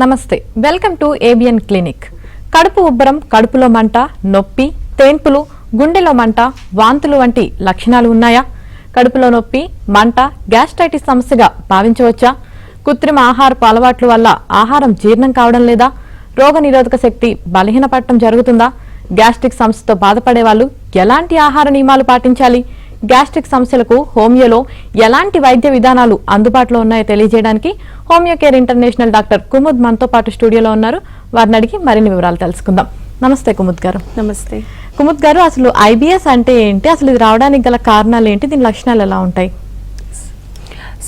నమస్తే, welcome to ABN clinic. కడుపు ఉబ్బరం, కడుపులో మంట, నొప్పి, తేన్పులు, గుండెలో మంట, వాంతులు వంటి లక్షణాలు ఉన్నాయా? కడుపులో నొప్పి, మంట గ్యాస్ట్రైటిస్ సమస్యగా భావించవచ్చా? కృత్రిమ ఆహారపు అలవాట్ల వల్ల ఆహారం జీర్ణం కావడం లేదా? రోగనిరోధక శక్తి బలహీనపడటం జరుగుతుందా? గ్యాస్ట్రిక్ సమస్యతో బాధపడే వాళ్ళు ఎలాంటి ఆహార నియమాలు పాటించాలి? గ్యాస్ట్రిక్ సమస్యలకు హోమియోలో ఎలాంటి వైద్య విధానాలు అందుబాటులో ఉన్నాయో తెలియజేయడానికి homeo care international doctor Kumud మనతో పాటు స్టూడియోలో ఉన్నారు. వారిని అడిగి మరిన్ని వివరాలు తెలుసుకుందాం. నమస్తే కుముద్ గారు. నమస్తే కుముద్ గారు, అసలు ఐబిఎస్ అంటే ఏంటి? అసలు ఇది రావడానికి గల కారణాలు ఏంటి? దీని లక్షణాలు ఎలా ఉంటాయి?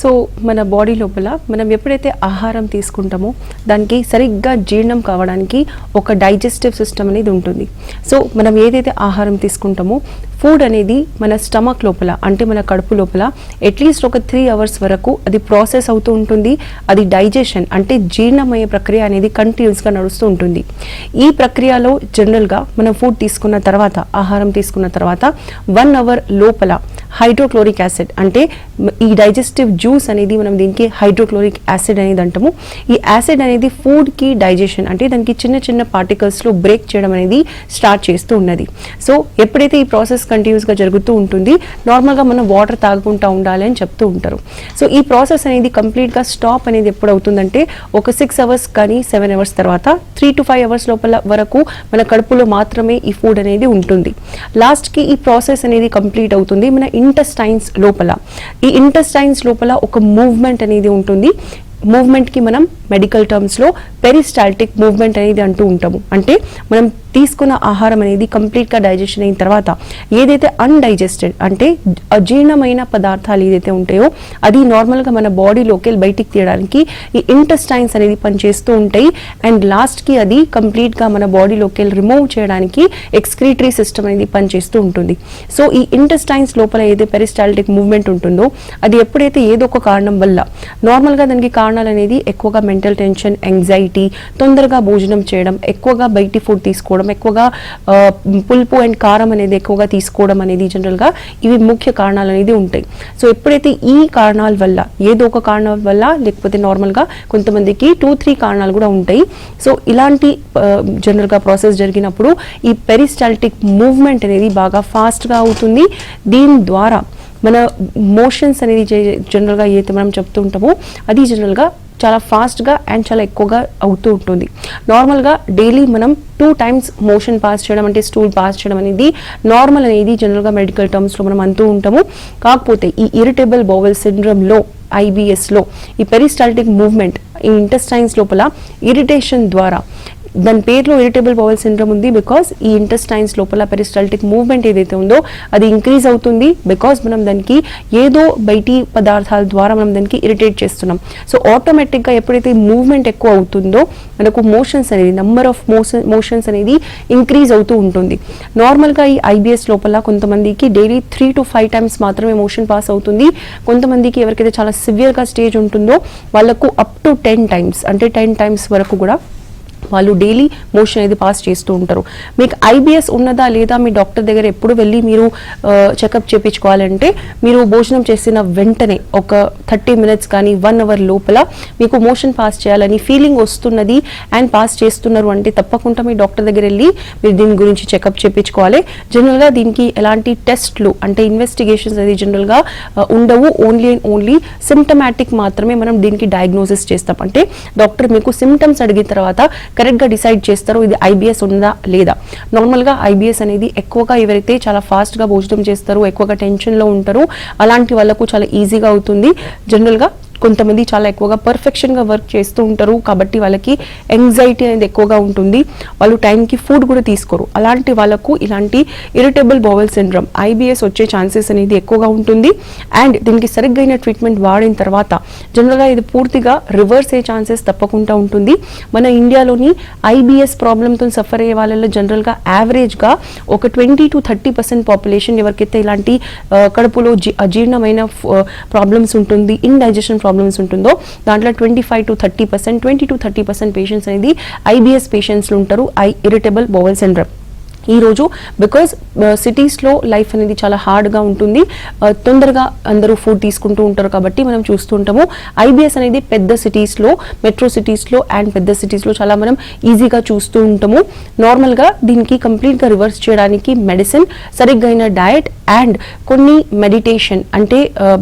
సో మన బాడీ లోపల మనం ఎప్పుడైతే ఆహారం తీసుకుంటామో దానికి సరిగ్గా జీర్ణం కావడానికి ఒక డైజెస్టివ్ సిస్టమ్ అనేది ఉంటుంది. సో మనం ఏదైతే ఆహారం తీసుకుంటామో ఫుడ్ అనేది మన స్టమక్ లోపల అంటే మన కడుపు లోపల అట్లీస్ట్ ఒక 3 అవర్స్ వరకు అది ప్రాసెస్ అవుతూ ఉంటుంది. అది డైజెషన్ అంటే జీర్ణమయ్యే ప్రక్రియ అనేది కంటిన్యూస్గా నడుస్తూ ఉంటుంది. ఈ ప్రక్రియలో జనరల్గా మనం ఫుడ్ తీసుకున్న తర్వాత, ఆహారం తీసుకున్న తర్వాత 1 అవర్ లోపల హైడ్రోక్లోరిక్ యాసిడ్ అంటే ఈ డైజెస్టివ్ జ్యూస్ అనేది మనం దీనికి హైడ్రోక్లోరిక్ యాసిడ్ అనేది అంటాము. ఈ యాసిడ్ అనేది ఫుడ్కి డైజెషన్ అంటే దానికి చిన్న చిన్న పార్టికల్స్లో బ్రేక్ చేయడం అనేది స్టార్ట్ చేస్తూ ఉన్నది. సో ఎప్పుడైతే ఈ ప్రాసెస్ కంటిన్యూస్గా జరుగుతూ ఉంటుంది, నార్మల్గా మనం వాటర్ తాగుకుంటూ ఉండాలి అని చెప్తూ ఉంటారు. సో ఈ ప్రాసెస్ అనేది కంప్లీట్గా స్టాప్ అనేది ఎప్పుడు అవుతుందంటే ఒక 6 అవర్స్ కానీ 7 అవర్స్ తర్వాత 3 to 5 అవర్స్ లోపల వరకు మన కడుపులో మాత్రమే ఈ ఫుడ్ అనేది ఉంటుంది. లాస్ట్కి ఈ ప్రాసెస్ అనేది కంప్లీట్ అవుతుంది మన ఇంటెస్టైన్స్ లోపల. ఈ ఇంటెస్టైన్స్ లోపల ఒక మూవ్మెంట్ అనేది ఉంటుంది. మూవ్మెంట్కి మనం మెడికల్ టర్మ్స్లో పెరిస్టాల్టిక్ మూవ్మెంట్ అనేది అంటూ ఉంటాము. అంటే మనం తీసుకున్న ఆహారం అనేది కంప్లీట్గా డైజెషన్ అయిన తర్వాత ఏదైతే అన్డైజెస్టెడ్ అంటే అజీర్ణమైన పదార్థాలు ఏదైతే ఉంటాయో అది నార్మల్గా మన బాడీలోకి బయటికి తీయడానికి ఈ ఇంటెస్టైన్స్ అనేది పనిచేస్తూ ఉంటాయి. అండ్ లాస్ట్కి అది కంప్లీట్గా మన బాడీలోకి రిమూవ్ చేయడానికి ఎక్స్క్రీటరీ సిస్టమ్ అనేది పనిచేస్తూ ఉంటుంది. సో ఈ ఇంటెస్టైన్స్ లోపల ఏదైతే పెరిస్టాల్టిక్ మూవ్మెంట్ ఉంటుందో అది ఎప్పుడైతే ఏదో ఒక కారణం వల్ల, నార్మల్గా దానికి కారణాలు అనేది ఎక్కువగా మెంటల్ టెన్షన్, యాంగ్జైటీ, తొందరగా భోజనం చేయడం, ఎక్కువగా బయటి ఫుడ్ తీసుకోవడం, ఎక్కువగా పులుపు అండ్ కారం అనేది ఎక్కువగా తీసుకోవడం అనేది జనరల్గా ఇవి ముఖ్య కారణాలు అనేది ఉంటాయి. సో ఎప్పుడైతే ఈ కారణాల వల్ల ఏదో ఒక కారణం వల్ల లేకపోతే నార్మల్గా కొంతమందికి 2-3 కారణాలు కూడా ఉంటాయి. సో ఇలాంటి జనరల్గా ప్రాసెస్ జరిగినప్పుడు ఈ పెరిస్టాల్టిక్ మూవ్మెంట్ అనేది బాగా ఫాస్ట్గా అవుతుంది. దీని ద్వారా మన మోషన్స్ అనేది జనరల్గా ఏదైతే మనం చెప్తూ ఉంటామో అది జనరల్గా చాలా ఫాస్ట్గా అండ్ చాలా ఎక్కువగా అవుతూ ఉంటుంది. నార్మల్గా డైలీ మనం 2 times మోషన్ పాస్ చేయడం అంటే స్టూల్ పాస్ చేయడం అనేది నార్మల్ అనేది జనరల్గా మెడికల్ టర్మ్స్లో మనం అంటూ ఉంటాము. కాకపోతే ఈ ఇరిటబుల్ బౌవెల్ సిండ్రోమ్లో, ఐబిఎస్లో ఈ పెరిస్టాల్టిక్ మూవ్మెంట్ ఈ ఇంటెస్టైన్స్ లోపల ఇరిటేషన్ ద్వారా, దాని పేరులో ఇరిటబుల్ బౌవెల్ సిండ్రోమ్ ఉంది బికాస్ ఈ ఇంటెస్టైన్స్ లోపల పెరిస్టాల్టిక్ మూవ్మెంట్ ఏదైతే ఉందో అది ఇంక్రీజ్ అవుతుంది. బికాస్ మనం దానికి ఏదో బయటి పదార్థాల ద్వారా మనం దానికి ఇరిటేట్ చేస్తున్నాం. సో ఆటోమేటిక్గా ఎప్పుడైతే మూవ్మెంట్ ఎక్కువ అవుతుందో మనకు మోషన్స్ అనేది, నెంబర్ ఆఫ్ మోషన్స్ అనేది ఇంక్రీజ్ అవుతూ ఉంటుంది. నార్మల్గా ఈ ఐబిఎస్ లోపల కొంతమందికి డైలీ 3 to 5 times మాత్రమే మోషన్ పాస్ అవుతుంది. కొంతమందికి ఎవరికైతే చాలా సివియర్గా స్టేజ్ ఉంటుందో వాళ్ళకు అప్ టు 10 times అంటే 10 times వరకు కూడా వాళ్ళు డైలీ మోషన్ అనేది పాస్ చేస్తూ ఉంటారు. మీకు ఐబిఎస్ ఉన్నదా లేదా మీ డాక్టర్ దగ్గర ఎప్పుడు వెళ్ళి మీరు చెకప్ చేయించుకోవాలంటే మీరు భోజనం చేసిన వెంటనే ఒక 30 minutes కానీ 1 hour లోపల మీకు మోషన్ పాస్ చేయాలని ఫీలింగ్ వస్తున్నది అండ్ పాస్ చేస్తున్నారు అంటే తప్పకుండా మీ డాక్టర్ దగ్గర వెళ్ళి మీరు దీని గురించి చెకప్ చేయించుకోవాలి. జనరల్గా దీనికి ఎలాంటి టెస్ట్లు అంటే ఇన్వెస్టిగేషన్స్ అనేది జనరల్గా ఉండవు. ఓన్లీ సిమ్టమాటిక్ మాత్రమే మనం దీనికి డయాగ్నోసిస్ చేస్తాం. అంటే డాక్టర్ మీకు సిమ్టమ్స్ అడిగిన తర్వాత కరెక్ట్గా డిసైడ్ చేస్తారు ఇది ఐబిఎస్ ఉందా లేదా. నార్మల్గా ఐబిఎస్ అనేది ఎక్కువగా ఎవరైతే చాలా ఫాస్ట్గా భోజనం చేస్తారో, ఎక్కువగా టెన్షన్లో ఉంటారో అలాంటి వాళ్ళకు చాలా ఈజీగా అవుతుంది. జనరల్గా కొంతమంది చాలా ఎక్కువగా పర్ఫెక్షన్గా వర్క్ చేస్తూ ఉంటారు కాబట్టి వాళ్ళకి యాంగ్జైటీ అనేది ఎక్కువగా ఉంటుంది. వాళ్ళు టైంకి ఫుడ్ కూడా తీసుకోరు. అలాంటి వాళ్ళకు ఇలాంటి ఇరిటబుల్ బౌవెల్ సిండ్రోమ్ ఐబిఎస్ వచ్చే ఛాన్సెస్ అనేది ఎక్కువగా ఉంటుంది. అండ్ దీనికి సరిగ్గైన ట్రీట్మెంట్ వాడిన తర్వాత జనరల్గా ఇది పూర్తిగా రివర్స్ అయ్యే ఛాన్సెస్ తప్పకుండా ఉంటుంది. మన ఇండియాలోని ఐబిఎస్ ప్రాబ్లంతో సఫర్ అయ్యే వాళ్ళలో జనరల్గా యావరేజ్గా ఒక 20 to 30% పాపులేషన్ ఎవరికైతే ఇలాంటి కడుపులో అజీర్ణమైన ప్రాబ్లమ్స్ ఉంటుంది, ఇండైజెషన్ ప్రాబ్లమ్స్ ఉంటుందో దాంట్లో 25 to 30% 20 to 30% పేషెంట్స్ అనేది ఐబిఎస్ పేషెంట్స్లో ఉంటారు. ఇరిటబుల్ బౌవెల్ సిండ్రోమ్ ఈరోజు బికాజ్ సిటీస్లో లైఫ్ అనేది చాలా హార్డ్గా ఉంటుంది, తొందరగా అందరూ ఫుడ్ తీసుకుంటూ ఉంటారు కాబట్టి మనం చూస్తూ ఉంటాము ఐబిఎస్ అనేది పెద్ద సిటీస్లో, మెట్రో సిటీస్లో అండ్ పెద్ద సిటీస్లో చాలా మనం ఈజీగా చూస్తూ ఉంటాము. నార్మల్గా దీనికి కంప్లీట్గా రివర్స్ చేయడానికి మెడిసిన్, సరిగ్గా అయిన డయట్ అండ్ కొన్ని మెడిటేషన్, అంటే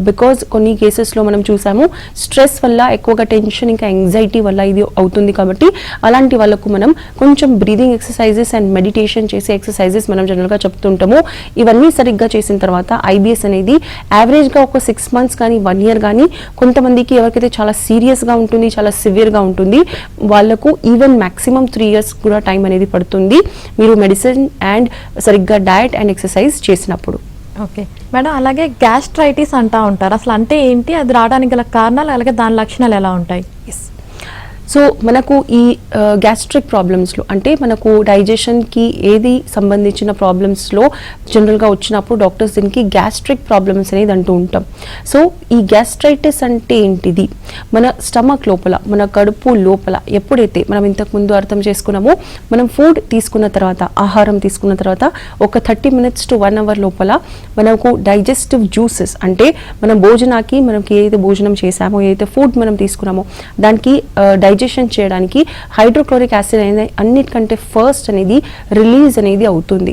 బికాజ్ కొన్ని కేసెస్లో మనం చూసాము స్ట్రెస్ వల్ల ఎక్కువగా టెన్షన్ ఇంకా యాంగ్జైటీ వల్ల ఇది అవుతుంది కాబట్టి అలాంటి వాళ్ళకు మనం కొంచెం బ్రీదింగ్ ఎక్సర్సైజెస్ అండ్ మెడిటేషన్ చేసే ఎక్సర్సైజెస్ మనం జనరల్గా చెప్తుంటాము. ఇవన్నీ సరిగ్గా చేసిన తర్వాత ఐబిఎస్ అనేది యావరేజ్గా ఒక 6 months కానీ 1 year కానీ, కొంతమందికి ఎవరికైతే చాలా సీరియస్గా ఉంటుంది, చాలా సివియర్గా ఉంటుంది, వాళ్ళకు ఈవెన్ మ్యాక్సిమం 3 years కూడా టైం అనేది పడుతుంది మీరు మెడిసిన్ అండ్ సరిగ్గా డయట్ అండ్ ఎక్సర్సైజ్ చేసినప్పుడు. ఓకే మేడం, అలాగే గ్యాస్ట్రైటిస్ అంటా ఉంటారు, అసలు అంటే ఏంటి, అది రావడానికి గల కారణాలు, అలాగే దాని లక్షణాలు ఎలా ఉంటాయి? సో మనకు ఈ గ్యాస్ట్రిక్ ప్రాబ్లమ్స్లో, అంటే మనకు డైజెషన్కి ఏది సంబంధించిన ప్రాబ్లమ్స్లో జనరల్గా వచ్చినప్పుడు డాక్టర్స్ దీనికి గ్యాస్ట్రిక్ ప్రాబ్లమ్స్ అనేది అంటూ ఉంటాం. సో ఈ గ్యాస్ట్రైటిస్ అంటే ఏంటిది, మన స్టమక్ లోపల, మన కడుపు లోపల ఎప్పుడైతే మనం ఇంతకుముందు అర్థం చేసుకున్నామో, మనం ఫుడ్ తీసుకున్న తర్వాత, ఆహారం తీసుకున్న తర్వాత ఒక 30 minutes to 1 hour లోపల మనకు డైజెస్టివ్ జ్యూసెస్, అంటే మనం భోజనానికి, మనకి ఏదైతే భోజనం చేసామో, ఏదైతే ఫుడ్ మనం తీసుకున్నామో దానికి డైజెషన్ చేయడానికి హైడ్రోక్లోరిక్ యాసిడ్ అనేది అన్నిటికంటే ఫస్ట్ అనేది రిలీజ్ అనేది అవుతుంది.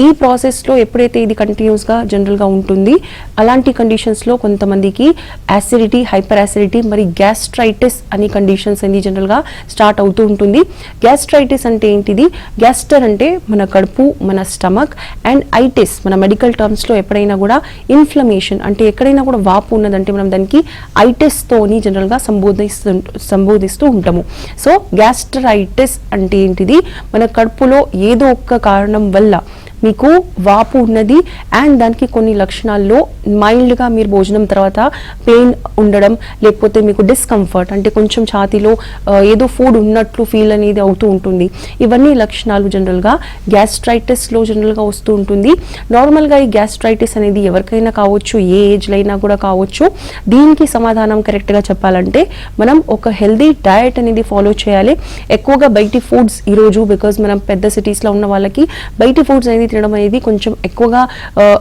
ఈ ప్రాసెస్లో ఎప్పుడైతే ఇది కంటిన్యూస్గా జనరల్గా ఉంటుంది, అలాంటి కండిషన్స్లో కొంతమందికి యాసిడిటీ, హైపర్ యాసిడిటీ, మరి గ్యాస్ట్రైటిస్ అనే కండిషన్స్ అనేది జనరల్గా స్టార్ట్ అవుతూ ఉంటుంది. గ్యాస్ట్రైటిస్ అంటే ఏంటిది, గ్యాస్టర్ అంటే మన కడుపు, మన స్టమక్, అండ్ ఐటిస్ మన మెడికల్ టర్మ్స్లో ఎప్పుడైనా కూడా ఇన్ఫ్లమేషన్, అంటే ఎక్కడైనా కూడా వాపు ఉన్నదంటే మనం దానికి ఐటిస్తోని జనరల్గా సంబోధిస్తూ ఉంటాము. సో గ్యాస్ట్రైటిస్ అంటే ఏంటిది, మన కడుపులో ఏదో ఒక్క కారణం వల్ల మీకు వాపు ఉన్నది అండ్ దానికి కొన్ని లక్షణాల్లో మైల్డ్గా మీరు భోజనం తర్వాత పెయిన్ ఉండడం, లేకపోతే మీకు డిస్కంఫర్ట్, అంటే కొంచెం ఛాతీలో ఏదో ఫుడ్ ఉన్నట్లు ఫీల్ అనేది అవుతూ ఉంటుంది. ఇవన్నీ లక్షణాలు జనరల్గా గ్యాస్ట్రైటిస్లో జనరల్గా వస్తూ ఉంటుంది. నార్మల్గా ఈ గ్యాస్ట్రైటిస్ అనేది ఎవరికైనా కావచ్చు, ఏ ఏజ్లో అయినా కూడా కావచ్చు. దీనికి సమాధానం కరెక్ట్గా చెప్పాలంటే మనం ఒక హెల్దీ డయట్ అనేది ఫాలో చేయాలి. ఎక్కువగా బయటి ఫుడ్స్ ఈరోజు, బికాజ్ మనం పెద్ద సిటీస్లో ఉన్న వాళ్ళకి బయటి ఫుడ్స్ అనేది తినడం అనేది కొంచెం ఎక్కువగా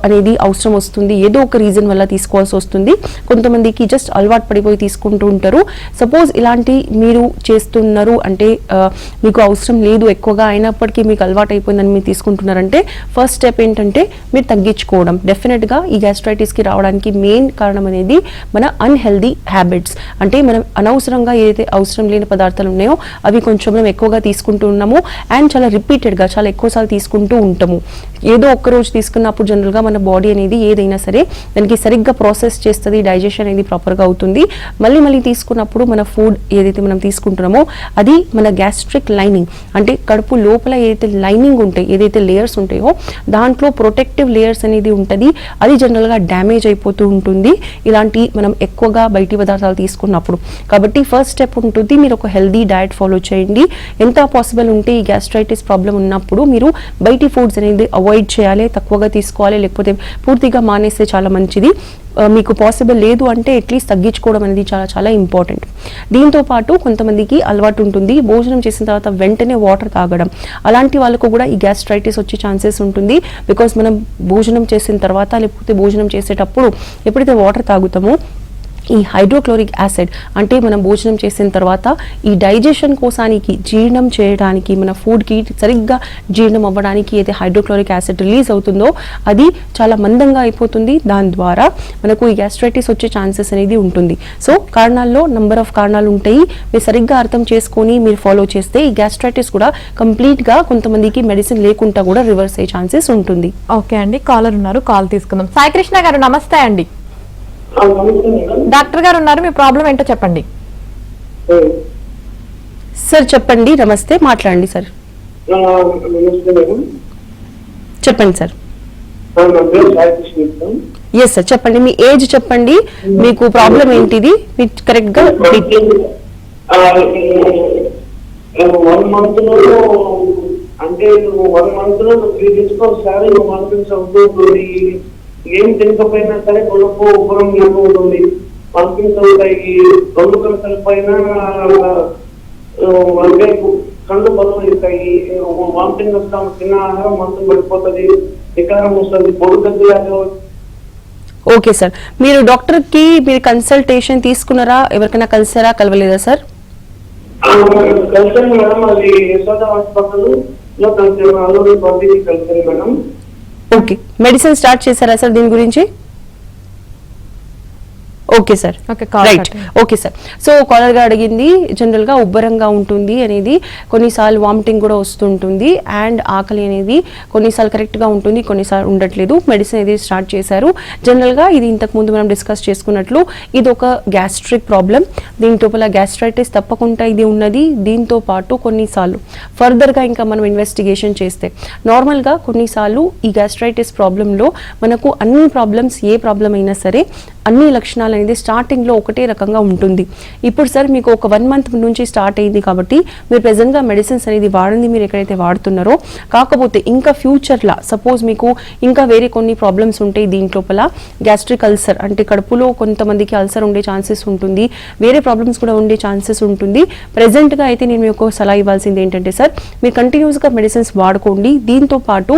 అనేది అవసరం వస్తుంది, ఏదో ఒక రీజన్ వల్ల తీసుకోవాల్సి వస్తుంది. కొంతమందికి జస్ట్ అలవాటు పడిపోయి తీసుకుంటూ ఉంటారు. సపోజ్ ఇలాంటి మీరు చేస్తున్నారు అంటే మీకు అవసరం లేదు ఎక్కువగా, అయినప్పటికీ మీకు అలవాటు అయిపోయిందని మీరు తీసుకుంటున్నారంటే ఫస్ట్ స్టెప్ ఏంటంటే మీరు తగ్గించుకోవడం. డెఫినెట్గా ఈ గ్యాస్ట్రైటిస్కి రావడానికి మెయిన్ కారణం అనేది మన అన్హెల్దీ హ్యాబిట్స్, అంటే మనం అనవసరంగా ఏదైతే అవసరం లేని పదార్థాలు ఉన్నాయో అవి కొంచెం మనం ఎక్కువగా తీసుకుంటూ ఉన్నాము అండ్ చాలా రిపీటెడ్గా, చాలా ఎక్కువసార్లు తీసుకుంటూ ఉంటాము. ఏదో ఒక్కరోజు తీసుకున్నప్పుడు జనరల్గా మన బాడీ అనేది ఏదైనా సరే దానికి సరిగ్గా ప్రాసెస్ చేస్తుంది, డైజెషన్ అనేది ప్రాపర్గా అవుతుంది. మళ్ళీ తీసుకున్నప్పుడు మన ఫుడ్ ఏదైతే మనం తీసుకుంటున్నామో అది మన గ్యాస్ట్రిక్ లైనింగ్, అంటే కడుపు లోపల ఏదైతే లైనింగ్ ఉంటాయి, ఏదైతే లేయర్స్ ఉంటాయో దాంట్లో ప్రొటెక్టివ్ లేయర్స్ అనేది ఉంటుంది, అది జనరల్గా డ్యామేజ్ అయిపోతూ ఉంటుంది ఇలాంటి మనం ఎక్కువగా బయటి పదార్థాలు తీసుకున్నప్పుడు. కాబట్టి ఫస్ట్ స్టెప్ ఉంటుంది, మీరు ఒక హెల్దీ డయట్ ఫాలో చేయండి. ఎంత పాసిబుల్ ఉంటే ఈ గ్యాస్ట్రైటిస్ ప్రాబ్లం ఉన్నప్పుడు మీరు బయటి ఫుడ్స్ అనేది అవాయిడ్ చేయాలి, తక్కువగా తీసుకోవాలి, లేకపోతే పూర్తిగా మానేస్తే చాలా మంచిది. మీకు పాసిబుల్ లేదు అంటే అట్లీస్ట్ తగ్గించుకోవడం అనేది చాలా చాలా ఇంపార్టెంట్. దీంతో పాటు కొంతమందికి అలవాటు ఉంటుంది భోజనం చేసిన తర్వాత వెంటనే వాటర్ తాగడం, అలాంటి వాళ్ళకు కూడా ఈ గ్యాస్ట్రైటిస్ వచ్చే ఛాన్సెస్ ఉంటుంది. బికాస్ మనం భోజనం చేసిన తర్వాత లేకపోతే భోజనం చేసేటప్పుడు ఎప్పుడైతే వాటర్ తాగుతామో ఈ హైడ్రోక్లోరిక్ యాసిడ్, అంటే మనం భోజనం చేసిన తర్వాత ఈ డైజెషన్ కోసానికి, జీర్ణం చేయడానికి, మన ఫుడ్కి సరిగ్గా జీర్ణం అవ్వడానికి అయితే హైడ్రోక్లోరిక్ యాసిడ్ రిలీజ్ అవుతుందో అది చాలా మందంగా అయిపోతుంది. దాని ద్వారా మనకు ఈ గ్యాస్ట్రైటిస్ వచ్చే ఛాన్సెస్ అనేది ఉంటుంది. సో కారణాల్లో నంబర్ ఆఫ్ కారణాలు ఉంటాయి, మీరు సరిగ్గా అర్థం చేసుకొని మీరు ఫాలో చేస్తే ఈ గ్యాస్ట్రైటిస్ కూడా కంప్లీట్గా కొంతమందికి మెడిసిన్ లేకుండా కూడా రివర్స్ అయ్యే ఛాన్సెస్ ఉంటుంది. ఓకే అండి, కాలర్ ఉన్నారు, కాల్ తీసుకుందాం. సాయి కృష్ణ గారు నమస్తే అండి. డాక్టర్ గారు ఉన్నారు, మీ ప్రాబ్లం ఏంటో చెప్పండి. సార్ చెప్పండి, నమస్తే, మాట్లాడండి సార్. చెప్పండి సార్. ఎస్ సార్ చెప్పండి, మీ ఏజ్ చెప్పండి, మీకు ప్రాబ్లం ఏంటిది, మీరు కరెక్ట్ గా. 1 month అంటే 1 month లో 3 days ఒకసారి వామిటింగ్స్ అవుతూ ఉంటుంది. ఏం తినకపోయినా సరే కొడుకు ఉబ్బరం లేకు ఉంటుంది, వామిటింగ్స్ అవుతాయి. 2 గంటల పైన అంటే కళ్ళు బలం అవుతాయి, వామిటింగ్ వస్తాం, తిన్న ఆహారం మొత్తం పడిపోతుంది, వికారం వస్తుంది, పొడి తగ్గులాగా. ఓకే సార్, మీరు డాక్టర్కి మీరు కన్సల్టేషన్ తీసుకున్నారా, ఎవరికైనా కలిసారా, కలవలేదా సార్? కలిసాను మేడం, అది యశోద హాస్పిటల్ లో కలిసాను, అల్లూరి పంపిణీ కలిసాను మేడం. ఓకే, మెడిసిన్ స్టార్ట్ చేశారా సార్ దీని గురించి? Okay sir, right. Okay sir, so caller గా అడిగింది జనరల్ గా ఉబ్బరంగా ఉంటుంది అనేది, కొన్నిసార్లు వామిటింగ్ కూడా వస్తుంటుంది, అండ్ ఆకలి అనేది కొన్నిసార్లు కరెక్ట్ గా ఉంటుంది, కొన్నిసార్లు ఉండట్లేదు. మెడిసిన్ అనేది స్టార్ట్ చేశారు. జనరల్ గా ఇది ఇంతకు ముందు మనం డిస్కస్ చేసుకున్నట్లు ఇది ఒక గ్యాస్ట్రిక్ ప్రాబ్లం. దీంట్లో గ్యాస్ట్రైటిస్ తప్పకుండా ఇది ఉన్నది. దీంతో పాటు కొన్నిసార్లు ఫర్దర్ గా ఇంకా మనం ఇన్వెస్టిగేషన్ చేస్తే నార్మల్ గా కొన్నిసార్లు ఈ గ్యాస్ట్రైటిస్ ప్రాబ్లంలో మనకు అన్ని ప్రాబ్లమ్స్, ఏ ప్రాబ్లం అయినా సరే అన్ని లక్షణాలు అనేది స్టార్టింగ్లో ఒకటే రకంగా ఉంటుంది. ఇప్పుడు సార్ మీకు ఒక 1 month నుంచి స్టార్ట్ అయింది కాబట్టి మీరు ప్రెజెంట్గా మెడిసిన్స్ అనేది వాడింది మీరు ఎక్కడైతే వాడుతున్నారో, కాకపోతే ఇంకా ఫ్యూచర్లో సపోజ్ మీకు ఇంకా వేరే కొన్ని ప్రాబ్లమ్స్ ఉంటాయి దీంట్లోపల, గ్యాస్ట్రిక్ అల్సర్ అంటే కడుపులో కొంతమందికి అల్సర్ ఉండే ఛాన్సెస్ ఉంటుంది, వేరే ప్రాబ్లమ్స్ కూడా ఉండే ఛాన్సెస్ ఉంటుంది. ప్రెజెంట్గా అయితే నేను మీకు సలహా ఇవ్వాల్సింది ఏంటంటే సార్, మీరు కంటిన్యూస్గా మెడిసిన్స్ వాడుకోండి. దీంతో పాటు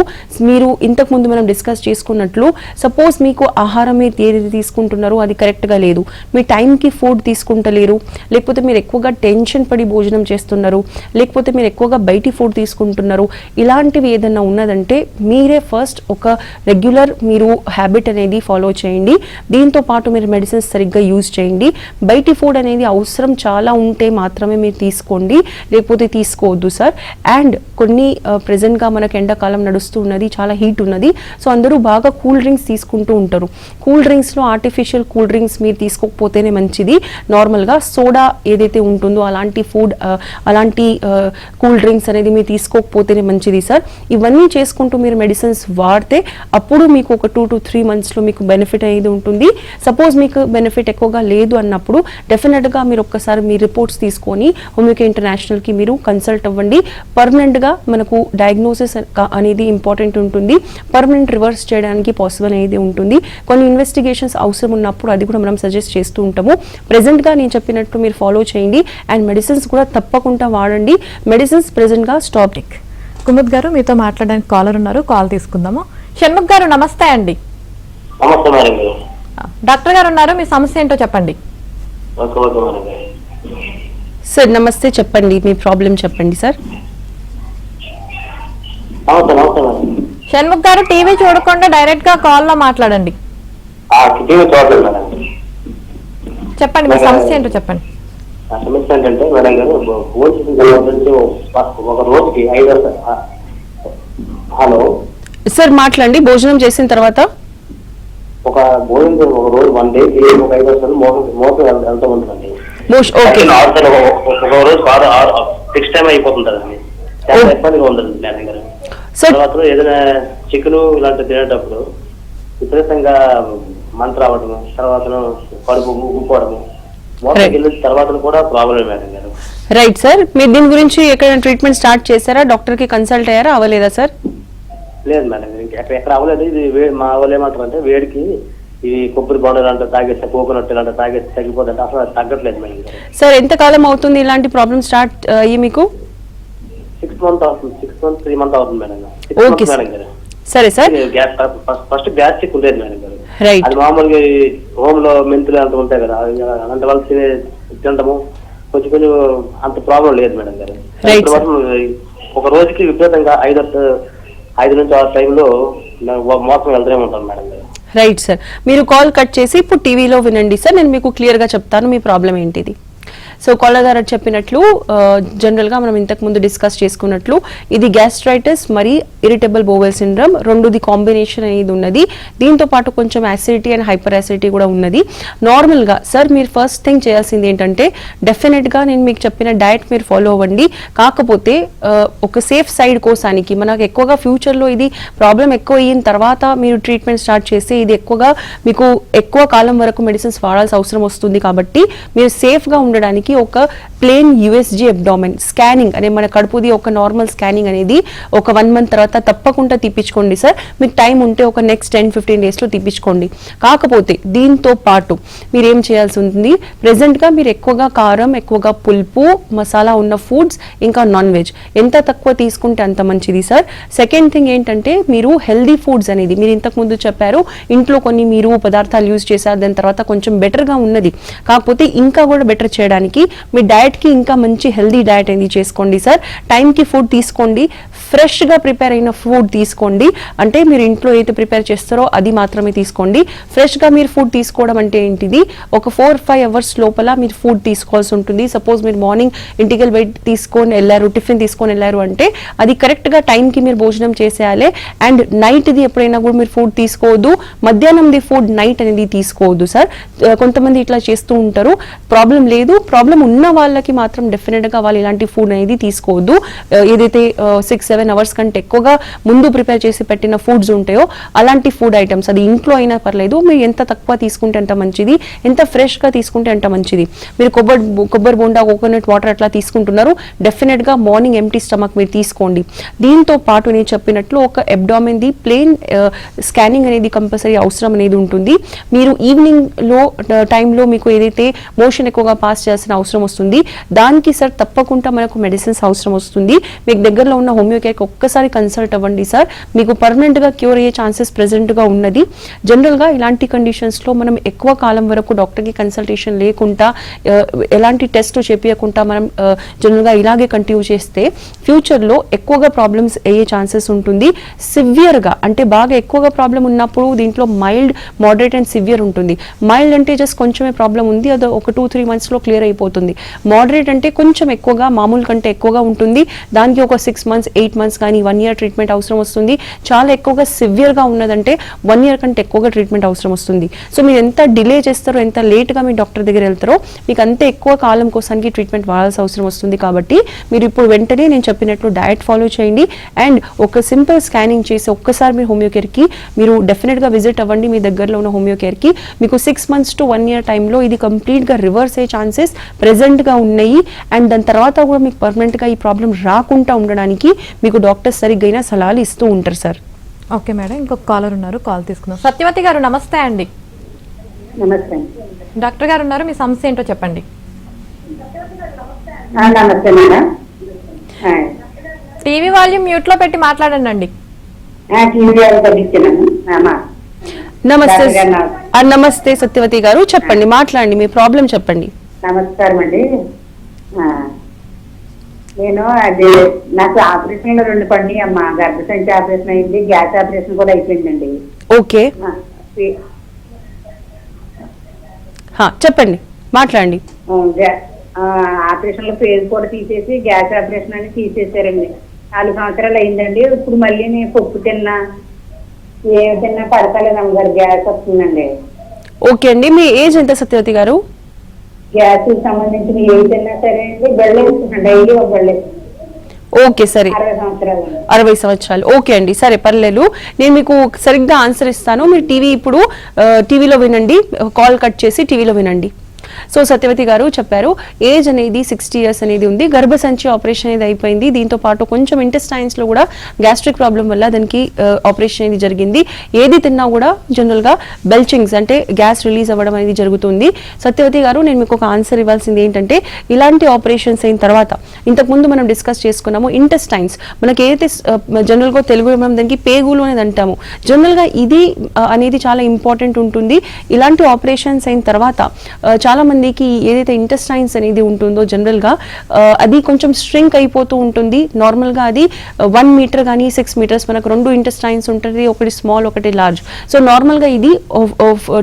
మీరు ఇంతకుముందు మనం డిస్కస్ చేసుకున్నట్లు సపోజ్ మీకు ఆహారం ఏదైతే తీసుకుంటున్నారో అది కరెక్ట్గా లేదు, మీ టైంకి ఫుడ్ తీసుకుంటలేరు, లేకపోతే మీరు ఎక్కువగా టెన్షన్ పడి భోజనం చేస్తున్నారు, లేకపోతే మీరు ఎక్కువగా బయటి ఫుడ్ తీసుకుంటున్నారు, ఇలాంటివి ఏదన్నా ఉన్నదంటే మీరే ఫస్ట్ ఒక రెగ్యులర్ మీరు హ్యాబిట్ అనేది ఫాలో చేయండి. దీంతో పాటు మీరు మెడిసిన్స్ సరిగ్గా యూజ్ చేయండి. బయటి ఫుడ్ అనేది అవసరం చాలా ఉంటే మాత్రమే మీరు తీసుకోండి, లేకపోతే తీసుకోవద్దు సార్. అండ్ కొన్ని ప్రెజెంట్గా మనకు ఎండాకాలం నడుస్తూ ఉన్నది, చాలా హీట్ ఉన్నది, సో అందరూ బాగా కూల్ డ్రింక్స్ తీసుకుంటూ ఉంటారు. కూల్ డ్రింక్స్లో ఆర్టిఫిషియల్ కూల్ డ్రింక్స్ మీరు తీసుకోకపోతేనే మంచిది. నార్మల్గా సోడా ఏదైతే ఉంటుందో అలాంటి ఫుడ్, అలాంటి కూల్ డ్రింక్స్ అనేది మీరు తీసుకోకపోతేనే మంచిది సార్. ఇవన్నీ చేసుకుంటూ మీరు మెడిసిన్స్ వాడితే అప్పుడు మీకు ఒక 2 to 3 monthsలో మీకు బెనిఫిట్ అనేది ఉంటుంది. సపోజ్ మీకు బెనిఫిట్ ఎక్కువగా లేదు అన్నప్పుడు డెఫినెట్గా మీరు ఒక్కసారి మీ రిపోర్ట్స్ తీసుకొని హోమియోపతి ఇంటర్నేషనల్కి మీరు కన్సల్ట్ అవ్వండి. పర్మనెంట్గా మనకు డయాగ్నోసిస్ అనేది ఇంపార్టెంట్ ఉంటుంది, పర్మనెంట్ రివర్స్ చేయడానికి పాసిబుల్ అనేది ఉంటుంది. కొన్ని ఇన్వెస్టిగేషన్స్ అవసరం ఉన్నప్పుడు అది కూడా మనం సజెస్ట్ చేస్తూ ఉంటాము. ప్రెజెంట్గా నేను చెప్పినట్టు మీరు ఫాలో చేయండి అండ్ మెడిసిన్స్ కూడా తప్పకుండా వాడండి. Medicines ప్రెజెంట్గా stop. కుముద్ గారు మీతో మాట్లాడడానికి కాలర్ ఉన్నారు, కాల్ తీసుకుందాము. షణ్ముఖ్ గారు నమస్తే అండి. డాక్టర్ గారు ఉన్నారు, మీ సమస్య ఏంటో చెప్పండి. సార్ నమస్తే, చెప్పండి మీ ప్రాబ్లం చెప్పండి సార్. షణ్ముఖ్ గారు టీవీ చూడకుండా డైరెక్ట్ గా కాల్ లో మాట్లాడండి. చెప్పండి మీ సమస్య ఏంటో చెప్పండి. సమస్య ఏంటంటే మేడం గారు, ఒక రోజుకి 5 హలో సార్ మాట్లాడండి. భోజనం చేసిన తర్వాత ఒక భోజనం ఒక రోజు 1 day ఒక 5 సార్లు మోసం వెళ్తూ ఉంటుందండి. ఒక రోజు 6 టైం అయిపోతుంటండి, చాలా ఇబ్బందిగా ఉందండి మేడం గారు. తర్వాత ఏదైనా చికెన్ ఇలాంటివి తినేటప్పుడు విపరీతంగా మంట రావడము, తర్వాత కడుపు ఊపుకోవడము, మోసం వెళ్ళిన తర్వాత కూడా ప్రాబ్లం మేడం గారు. రైట్ సార్, మీరు దీని గురించి ఎక్కడైనా ట్రీట్మెంట్ స్టార్ట్ చేశారా, డాక్టర్ కి కన్సల్ట్ అయ్యారా, అవ్వలేదా సార్? లేదు మేడం, ఎక్కడ అవ్వలేదు. ఇది మా వాళ్ళు ఏమంటారు అంటే వేడికి ఇది కొబ్బరి బొండాలు అంటే తాగేస్తే, కోకోనట్ ఇలాంటి తాగేస్తే తగ్గిపోతుంటే అసలు తగ్గట్లేదు మేడం గారు. సార్ ఎంత కాలం అవుతుంది ఇలాంటి ప్రాబ్లమ్ స్టార్ట్ అయ్యి మీకు? 6 months అవుతుంది, 6 months 3 months అవుతుంది మేడం గారు. ఓకే మేడం గారు, సరే సార్. ఫస్ట్ గ్యాస్ట్రిక్ ఉండేది మేడం గారు, రైట్. అది మామూలుగా హోమ్ లో మెంతులు అంత ఉంటాయి కదా, అలాంటి వాళ్ళు తినటము కొంచెం అంత ప్రాబ్లం లేదు మేడం గారు. ఒక రోజుకి విపరీతంగా 5 నుంచి 6 టైంలో మోసం వెళ్తూనే ఉంటాను మేడం గారు. రైట్ సార్, మీరు కాల్ కట్ చేసి ఇప్పుడు టీవీలో వినండి సార్, నేను మీకు క్లియర్ గా చెప్తాను మీ ప్రాబ్లం ఏంటిది. సో కాలర్ గారు చెప్పినట్లు జనరల్గా మనం ఇంతకుముందు డిస్కస్ చేసుకున్నట్లు ఇది గ్యాస్ట్రైటిస్ మరి ఇరిటబుల్ బోవెల్ సిండ్రోమ్ రెండుది కాంబినేషన్ అనేది ఉన్నది. దీంతో పాటు కొంచెం యాసిడిటీ అండ్ హైపర్ యాసిడిటీ కూడా ఉన్నది. నార్మల్గా సార్ మీరు ఫస్ట్ థింగ్ చేయాల్సింది ఏంటంటే డెఫినెట్గా నేను మీకు చెప్పిన డయట్ మీరు ఫాలో అవ్వండి. కాకపోతే ఒక సేఫ్ సైడ్ కోసానికి మనకు ఎక్కువగా ఫ్యూచర్లో ఇది ప్రాబ్లం ఎక్కువ అయిన తర్వాత మీరు ట్రీట్మెంట్ స్టార్ట్ చేస్తే ఇది ఎక్కువగా మీకు ఎక్కువ కాలం వరకు మెడిసిన్స్ వాడాల్సిన అవసరం వస్తుంది. కాబట్టి మీరు సేఫ్గా ఉండడానికి ఒక ప్లేన్ USG అబ్డామిన్ స్కానింగ్ అనే మన కడుపుది ఒక నార్మల్ స్కానింగ్ అనేది ఒక 1 month తర్వాత తప్పకుండా తీపించుకోండి సార్. మీకు టైం ఉంటే ఒక నెక్స్ట్ 10-15 డేస్లో తీపించుకోండి. కాకపోతే దీంతో పాటు మీరు ఏం చేయాల్సి ఉంటుంది, ప్రెసెంట్గా మీరు ఎక్కువగా కారం, ఎక్కువగా పులుపు, మసాలా ఉన్న ఫుడ్స్, ఇంకా నాన్ వెజ్ ఎంత తక్కువ తీసుకుంటే అంత మంచిది సార్. సెకండ్ థింగ్ ఏంటంటే మీరు హెల్దీ ఫుడ్స్ అనేది మీరు ఇంతకుముందు చెప్పారు, ఇంట్లో కొన్ని మీరు పదార్థాలు యూజ్ చేశారు, దాని తర్వాత కొంచెం బెటర్గా ఉన్నది. కాకపోతే ఇంకా కూడా బెటర్ చేయడానికి మీ డయట్కి ఇంకా మంచి హెల్దీ డయట్ అనేది చేసుకోండి సార్. టైంకి ఫుడ్ తీసుకోండి, ఫ్రెష్గా ప్రిపేర్ అయిన ఫుడ్ తీసుకోండి. అంటే మీరు ఇంట్లో ఏదైతే ప్రిపేర్ చేస్తారో అది మాత్రమే తీసుకోండి. ఫ్రెష్గా మీరు ఫుడ్ తీసుకోవడం అంటే ఏంటిది, ఒక 4-5 hours లోపల మీరు ఫుడ్ తీసుకోవాల్సి ఉంటుంది. సపోజ్ మీరు మార్నింగ్ ఇంటికి తీసుకొని వెళ్ళారు, టిఫిన్ తీసుకొని వెళ్ళారు అంటే అది కరెక్ట్గా టైంకి మీరు భోజనం చేసేయాలి. అండ్ నైట్ది ఎప్పుడైనా కూడా మీరు ఫుడ్ తీసుకోవద్దు, మధ్యాహ్నంది ఫుడ్ నైట్ అనేది తీసుకోవద్దు సార్. కొంతమంది ఇట్లా చేస్తూ ఉంటారు, ప్రాబ్లం లేదు, ప్రాబ్లం ఉన్న వాళ్ళకి మాత్రం డెఫినెట్గా వాళ్ళు ఇలాంటి ఫుడ్ అనేది తీసుకోవద్దు. ఏదైతే 6-7 hours కంటే ఎక్కువగా ముందు ప్రిపేర్ చేసి పెట్టిన ఫుడ్స్ ఉంటాయో అలాంటి ఫుడ్ ఐటమ్స్, అది ఇంట్లో అయినా పర్లేదు, మీరు ఎంత తక్కువ తీసుకుంటే అంత మంచిది, ఎంత ఫ్రెష్గా తీసుకుంటే అంత మంచిది. మీరు కొబ్బరి బోండా, కోకోనట్ వాటర్ అట్లా తీసుకుంటున్నారు, డెఫినెట్గా మార్నింగ్ ఎంటీ స్టమక్ మీరు తీసుకోండి. దీంతో పాటు నేను చెప్పినట్లు ఒక అబ్డామిన్ది ప్లేన్ స్కానింగ్ అనేది కంపల్సరీ అవసరం అనేది ఉంటుంది. మీరు ఈవినింగ్లో టైంలో మీకు ఏదైతే మోషన్ ఎక్కువగా పాస్ చేయాల్సిన అవసరం వస్తుంది, దానికి సార్ తప్పకుండా మనకు మెడిసిన్స్ అవసరం వస్తుంది. మీకు దగ్గరలో ఉన్న హోమియోకేర్కి ఒక్కసారి కన్సల్ట్ అవ్వండి సార్. మీకు పర్మనెంట్గా క్యూర్ అయ్యే ఛాన్సెస్ ప్రెజెంట్గా ఉన్నది. జనరల్గా ఇలాంటి కండిషన్స్లో మనం ఎక్కువ కాలం వరకు డాక్టర్కి కన్సల్టేషన్ లేకుండా, ఎలాంటి టెస్ట్ చేపించకుండా మనం జనరల్గా ఇలాగే కంటిన్యూ చేస్తే ఫ్యూచర్లో ఎక్కువగా ప్రాబ్లమ్స్ అయ్యే ఛాన్సెస్ ఉంటుంది. సివియర్గా అంటే బాగా ఎక్కువగా ప్రాబ్లం ఉన్నప్పుడు దీంట్లో మైల్డ్, మోడరేట్ అండ్ సివియర్ ఉంటుంది. మైల్డ్ అంటే జస్ట్ కొంచెమే ప్రాబ్లం ఉంది, అది ఒక 2-3 monthsలో క్లియర్ అయిపోతుంది. మోడరేట్ అంటే కొంచెం ఎక్కువగా, మామూలు కంటే ఎక్కువగా ఉంటుంది, దానికి ఒక 6 months 8 months కానీ 1 year ట్రీట్మెంట్ అవసరం వస్తుంది. చాలా ఎక్కువగా సివియర్గా ఉన్నదంటే 1 year కంటే ఎక్కువగా ట్రీట్మెంట్ అవసరం వస్తుంది. సో మీరు ఎంత డిలే చేస్తారో, ఎంత లేట్గా మీ డాక్టర్ దగ్గర వెళ్తారో మీకు అంతే ఎక్కువ కాలం కోసానికి ట్రీట్మెంట్ వాడాల్సిన అవసరం వస్తుంది. కాబట్టి మీరు ఇప్పుడు వెంటనే నేను చెప్పినట్లు డయట్ ఫాలో చేయండి అండ్ ఒక సింపుల్ స్కానింగ్ చేసి ఒక్కసారి మీరు హోమియోకేర్కి మీరు డెఫినెట్గా విజిట్ అవ్వండి. మీ దగ్గరలో ఉన్న హోమియోకేర్కి మీకు 6 months to 1 year టైంలో ఇది కంప్లీట్గా రివర్స్ అయ్యే ఛాన్సెస్ ప్రెజెంట్గా ఉన్నాయి. అండ్ దాని తర్వాత కూడా మీకు పర్మనెంట్గా ఈ ప్రాబ్లం రాకుండా ఉండడానికి మీకు డాక్టర్ సరిగ్గా సలహాలు ఇస్తూ ఉంటారు సార్. ఓకే మేడం, ఇంకొక కాలర్ ఉన్నారు, కాల్ తీసుకుందాం. సత్యవతి గారు నమస్తే అండి. నమస్తే. డాక్టర్ గారు ఉన్నారు, మీ సమస్య ఏంటో చెప్పండి. నమస్తే మేడం. టీవీ వాల్యూమ్ మ్యూట్ లో పెట్టి మాట్లాడండి అండి. నమస్తే నమస్తే సత్యవతి గారు, చెప్పండి, మాట్లాడండి, మీ ప్రాబ్లం చెప్పండి. నమస్కారం అండి. నేను నాకు ఆపరేషన్ 2 పడినాయి అమ్మా. గర్భసంచి ఆపరేషన్ అయింది, గ్యాస్ ఆపరేషన్ కూడా అయిపోయిందండి. ఓకే, చెప్పండి, మాట్లాడండి. ఆపరేషన్ లో పేరు కూడా తీసేసి గ్యాస్ ఆపరేషన్ అని తీసేసారండి. 4 సంవత్సరాలు అయిందండి. ఇప్పుడు మళ్ళీ నేను పప్పు తిన్నా, ఏ తిన్నా పడతలేదు అమ్మగారు, గ్యాస్ వస్తుందండి. ఓకే అండి, మీ ఏజ్ ఎంత సత్యవతి గారు? గ్యాస్ సంబంధించిన ఏ తిన్నా సరే అండి, బెళ్ళేస్తున్నాను డైలీ ఒక బెళ్ళే. ఓకే సరే, 60 సంవత్సరాలు. ఓకే అండి, సరే పర్లేదు, నేను మీకు సరిగ్గా ఆన్సర్ ఇస్తాను. మీరు టీవీలో వినండి, కాల్ కట్ చేసి టీవీలో వినండి. సో సత్యవతి గారు చెప్పారు, ఏజ్ అనేది 60 years అనేది ఉంది, గర్భసంచి ఆపరేషన్ అనేది అయిపోయింది, దీంతో పాటు కొంచెం ఇంటెస్టైన్స్ లో కూడా గ్యాస్ట్రిక్ ప్రాబ్లం వల్ల దానికి ఆపరేషన్ అనేది జరిగింది. ఏది తిన్నా కూడా జనరల్ గా బెల్చింగ్స్ అంటే గ్యాస్ రిలీజ్ అవ్వడం అనేది జరుగుతుంది. సత్యవతి గారు, నేను మీకు ఒక ఆన్సర్ ఇవ్వాల్సింది ఏంటంటే, ఇలాంటి ఆపరేషన్స్ అయిన తర్వాత ఇంతకుముందు మనం డిస్కస్ చేసుకున్నాము, ఇంటెస్టైన్స్ మనకి ఏదైతే జనరల్ గా తెలుగులో మనం దానికి పేగులు అనేది అంటాము. జనరల్ గా ఇది అనేది చాలా ఇంపార్టెంట్ ఉంటుంది. ఇలాంటి ఆపరేషన్స్ అయిన తర్వాత చాలా మందికి ఏదైతే ఇంటెస్టైన్స్ అనేది ఉంటుందో జనరల్ గా అది కొంచెం స్ట్రింక్ అయిపోతూ ఉంటుంది. నార్మల్ గా అది 1 meter కానీ 6 meters మనకు 2 ఇంటెస్టైన్స్ ఉంటుంది, ఒకటి స్మాల్ ఒకటి లార్జ్. సో నార్మల్ గా ఇది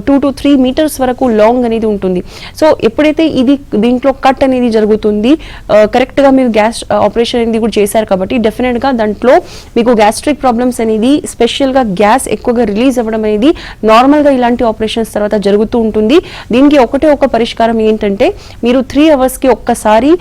2 to 3 meters వరకు లాంగ్ అనేది ఉంటుంది. సో ఎప్పుడైతే ఇది దీంట్లో కట్ అనేది జరుగుతుంది, కరెక్ట్ గా మీరు గ్యాస్ ఆపరేషన్ అనేది కూడా చేశారు కాబట్టి డెఫినెట్ గా దాంట్లో మీకు గ్యాస్ట్రిక్ ప్రాబ్లమ్స్ అనేది, స్పెషల్ గా గ్యాస్ ఎక్కువగా రిలీజ్ అవ్వడం అనేది నార్మల్ గా ఇలాంటి ఆపరేషన్స్ తర్వాత జరుగుతూ ఉంటుంది. దీనికి ఒకటే ఒక పరిష్కారం పరిష్కారం ఏంటంటే మీరు 3 అవర్స్కి ఒక్కసారి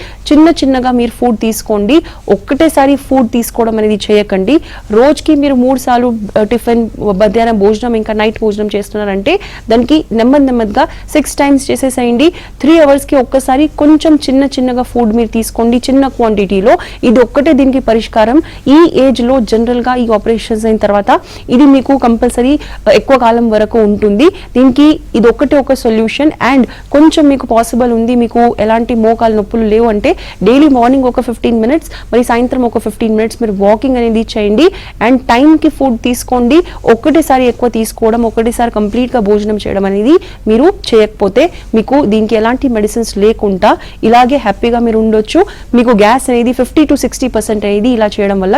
చిన్నగా మీరు ఫుడ్ తీసుకోండి. ఒక్కటేసారి ఫుడ్ తీసుకోవడం అనేది చేయకండి. రోజుకి మీరు 3 సార్లు టిఫిన్, మధ్యాహ్నం భోజనం, ఇంకా నైట్ భోజనం చేస్తున్నారంటే దానికి నెమ్మదిగా 6 టైమ్స్ చేసేసేయండి. 3 అవర్స్కి ఒక్కసారి కొంచెం చిన్నగా ఫుడ్ మీరు తీసుకోండి, చిన్న క్వాంటిటీలో. ఇది ఒక్కటే దీనికి పరిష్కారం. ఈ ఏజ్లో జనరల్గా ఈ ఆపరేషన్స్ అయిన తర్వాత ఇది మీకు కంపల్సరీ ఎక్కువ కాలం వరకు ఉంటుంది. దీనికి ఇది ఒక్కటే ఒక సొల్యూషన్. అండ్ కొంచెం మీకు పాసిబుల్ ఉంది, మీకు ఎలాంటి మోకాలు నొప్పులు లేవు అంటే డైలీ మార్నింగ్ ఒక 15 మినిట్స్, మరి సాయంత్రం ఒక 15 మినిట్స్ మీరు వాకింగ్ అనేది చేయండి. అండ్ టైంకి ఫుడ్ తీసుకోండి. ఒక్కటేసారి ఎక్కువ తీసుకోవడం, ఒక్కటేసారి కంప్లీట్గా భోజనం చేయడం అనేది మీరు చేయకపోతే మీకు దీనికి ఎలాంటి మెడిసిన్స్ లేకుండా ఇలాగే హ్యాపీగా మీరు ఉండొచ్చు. మీకు గ్యాస్ అనేది 50 to 60% అనేది ఇలా చేయడం వల్ల